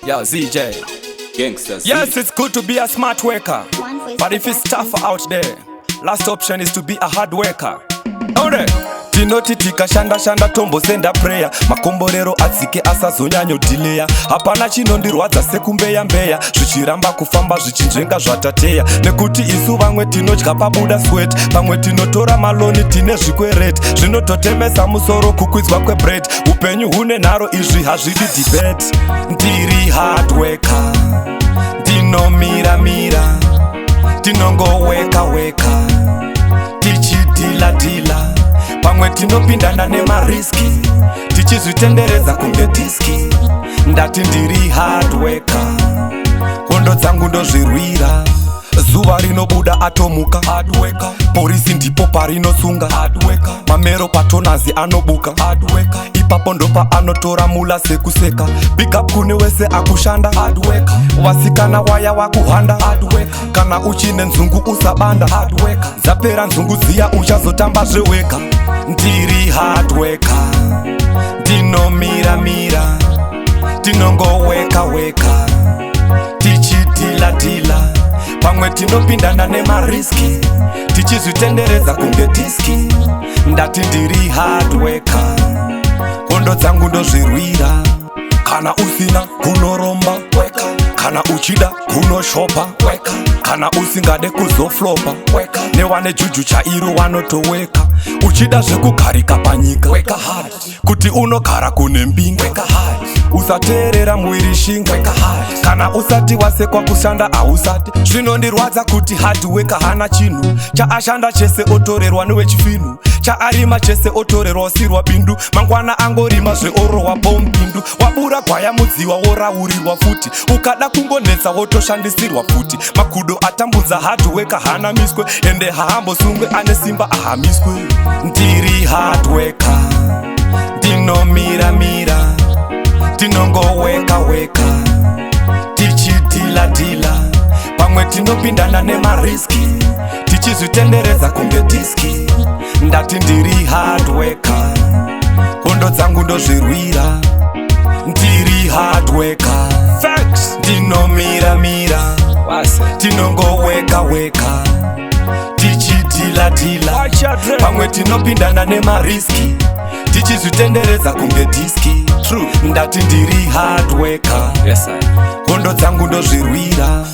Yo, ZJ. Gangsters. Yes, it's good to be a smart worker, but if it's tough out there, last option is to be a hard worker. Alright. Tinoti tikashanda shanda tombo senda prayer, makomborero adzike asazonyanyo dileya. Hapana chinondirwadza sekumbeya mbeya, zvichiramba kufamba zvichinzvenga zvatateya. Nekuti isu vamwe tinodya pabuda sweat, pamwe tinotora maloni tine zvikwereti, zvinototemesa musoro kukwidzwa kwebread. Upenyu hune nharo izvi hazvidi debate. Ndiri hard worker, ndinomira mira, tinongoweka weka, tichidila dila, pamwe tinopindana nemariski, tichizvitendereza kunge diski. Ndati ndiri hard worker, hondo dzangu ndozvirwira. Zuva rinobuda atomuka, hard worker. Polisi ndipo parinosunga, hard worker. Mamero patonazi anobuka, hard worker. Ipapo ndopa anotora mula sekuseka. Big up kune wese akushanda, hard worker. Wasikana waya wakuhanda, hard worker. Kana uchine nzungu usabanda, hard worker. Zapera nzungu ziya uchazotamba zveweka. Ndiri hard worker, ndinomira mira, tinongoweka weka, tichidila dila, pamwe tinopindana nemariski, tichizvitendereza kunge diski. Ndati ndiri hard worker, hondo dzangu ndozvirwira. Kana usina kunoromba weka, kana uchida kunoshopa weka, kana usingade kuzoflopa weka, newane juju chairo wanotoweka. Uchida zvekugarika panyika weka hard, kuti unogara kune mbinga weka hard, usateerera muiri shinga weka hard, kana usati wasekwa kushanda hausati. Zvinondirwadza kuti hard worker hana chinhu, chaashanda chese otorerwa newechifinu, chaarima chese otorerwa osirwa bindu. Mangwana angorima zveorohwa bombindu, wabura gwaya mudziwa woraurirwa futi, ukada kungonetsa wotoshandisirwa futi. Makudo atambudza hard worker hana miswe, ende haambosungwe ane simba ahamiswe. Ndiri hard worker, ndinomira mira, tinongoweka weka, tichidila dila, pamwe tinopindana nemariski, tichizvitendereza kunge diski. Ndati ndiri hard worker, hondo dzangu ndozvirwira. Ndiri hard worker, facts. Ndinomira mira, tinongoweka weka, tichidila dila, pamwe tinopindana nemariski, tichizvitendereza kunge diski. True. Ndati ndiri hard worker, yes, hondo dzangu ndozvirwira.